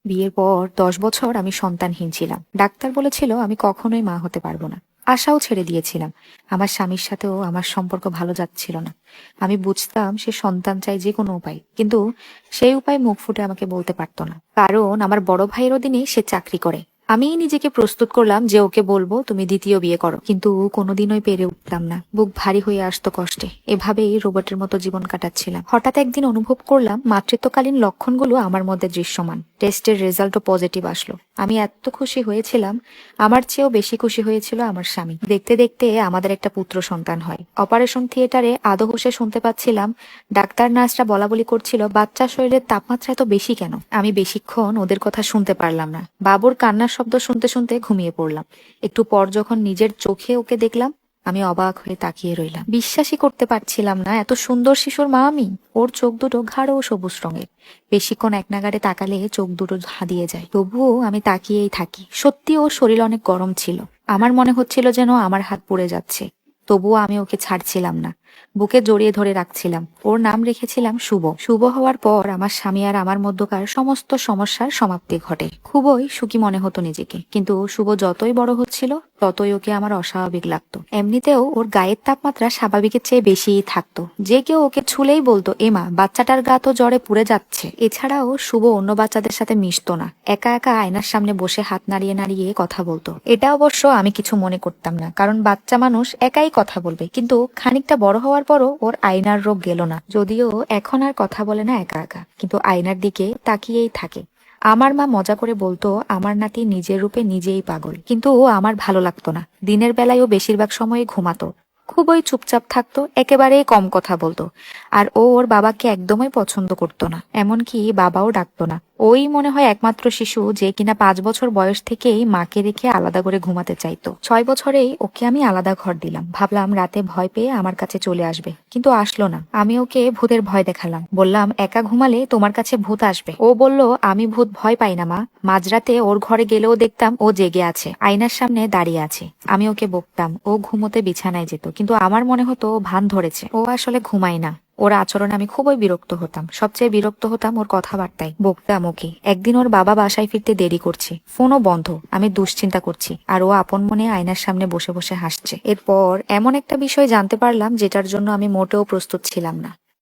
বিয়ের পর 10 বছর আমি সন্তানহীন ছিলাম। ডাক্তার বলেছিল আমি কখনোই মা হতে পারবো না। আশাও ছেড়ে দিয়েছিলাম। আমার স্বামীর সাথেও আমার সম্পর্ক ভালো যাচ্ছিল না। আমি বুঝতাম সে সন্তান চাই যে কোনো উপায়, কিন্তু সেই উপায় মুখ ফুটে আমাকে বলতে পারতো না, কারণ আমার বড় ভাইয়ের অধীনে সে চাকরি করে। আমি নিজেকে প্রস্তুত করলাম যে ওকে বলবো তুমি দ্বিতীয় বিয়ে করো, কিন্তু কোনোদিনই পেরে উঠতাম না। বুক ভারী হয়ে আসতো কষ্টে। এভাবেই রোবটের মতো জীবন কাটাচ্ছিলাম। হঠাৎ একদিন অনুভব করলাম মাতৃত্বকালীন লক্ষণগুলো আমার মধ্যে দৃশ্যমান। টেস্টের রেজাল্টও পজিটিভ আসলো। আমি এত খুশি হয়েছিলাম, আমার চেয়েও বেশি খুশি হয়েছিল আমার স্বামী। দেখতে দেখতে আমাদের একটা পুত্র সন্তান হয়। অপারেশন থিয়েটারে আদো হোসে শুনতে পাচ্ছিলাম ডাক্তার নার্সরা বলাবলি করছিল বাচ্চার শরীরের তাপমাত্রা এত বেশি কেন। আমি বেশিক্ষণ ওদের কথা শুনতে পারলাম না। বাবুর কান্নার শব্দ শুনতে শুনতে ঘুমিয়ে পড়লাম। একটু পর যখন নিজের চোখে ওকে দেখলাম, আমি অবাক হয়ে তাকিয়ে রইলাম। বিশ্বাসই করতে পারছিলাম না এত সুন্দর শিশুর মা আমি। ওর চোখ দুটো গাঢ় সবুজ রঙের। বেশিক্ষণ এক নাগাড়ে তাকালে চোখ দুটো ধাঁধিয়ে যায়, তবুও আমি তাকিয়েই থাকি। সত্যি ওর শরীর অনেক গরম ছিল। আমার মনে হচ্ছিল যেন আমার হাত পুড়ে যাচ্ছে। তবুও আমি ওকে ছাড়ছিলাম না। বুকে জড়িয়ে ধরে রাখছিলাম। ওর নাম রেখেছিলাম শুভ। শুভ হওয়ার পর আমার স্বামী আর আমার মধ্যকার সমস্ত সমস্যার সমাপ্তি ঘটে। খুবই সুখী মনে হতো নিজেকে, কিন্তু শুভ যতই বড় হচ্ছিল ততই ওকে আমার অস্বাভাবিক লাগতো। এমনিতেও ওর গায়ের তাপমাত্রা স্বাভাবিকের চেয়ে বেশিই থাকতো। যে কেউ ওকে ছুলেই বলতো এমা বাচ্চাটার গা তো জ্বরে পুড়ে যাচ্ছে। এছাড়াও শুভ অন্য বাচ্চাদের সাথে মিশতো না। একা একা আয়নার সামনে বসে হাত নাড়িয়ে নাড়িয়ে কথা বলতো। এটা অবশ্য আমি কিছু মনে করতাম না, কারণ বাচ্চা মানুষ একাই কথা বলবে। কিন্তু খানিকটা বড় হওয়ার পরও ওর আয়নার রোগ গেল না। যদিও এখন আর কথা বলে না একা একা, কিন্তু আয়নার দিকে তাকিয়েই থাকে। আমার মা মজা করে বলতো আমার নাতি নিজের রূপে নিজেই পাগল, কিন্তু ও আমার ভালো লাগতো না। দিনের বেলায় ও বেশিরভাগ সময় ঘুমাতো, খুবই চুপচাপ থাকতো, একেবারে কম কথা বলতো। আর ও ওর বাবাকে একদমই পছন্দ করতো না, এমনকি বাবাও ডাকতো না। ওই মনে হয় একমাত্র শিশু যে কিনা 5 বছর বয়স থেকেই মাকে রেখে আলাদা করে ঘুমাতে চাইতো। 6 বছরেই ওকে আমি আলাদা ঘর দিলাম। ভাবলাম রাতে ভয় পেয়ে আমার কাছে চলে আসবে, কিন্তু আসলো না। আমি ওকে ভূতের ভয় দেখালাম। বললাম একা ঘুমালে তোমার কাছে ভূত আসবে। ও বলল আমি ভূত ভয় পাই না মা। মাঝরাতে ওর ঘরে গেলেও দেখতাম ও জেগে আছে, আয়নার সামনে দাঁড়িয়ে আছে। আমি ওকে বকতাম, ও ঘুমোতে বিছানায় যেত, কিন্তু আমার মনে হতো ও ভান ধরেছে, ও আসলে ঘুমায় না। ওর আচরণে আমি খুবই বিরক্ত হতাম। সবচেয়ে বিরক্ত হতাম ওর কথাবার্তায়। বকতাম ওকে। একদিন ওর বাবা বাসায় ফিরতে দেরি করছে, ফোনও বন্ধ। আমি দুশ্চিন্তা করছি, আর ও আপন মনে আয়নার সামনে বসে বসে হাসছে। এরপর এমন একটা বিষয় জানতে পারলাম যেটার জন্য আমি মোটেও প্রস্তুত ছিলাম না।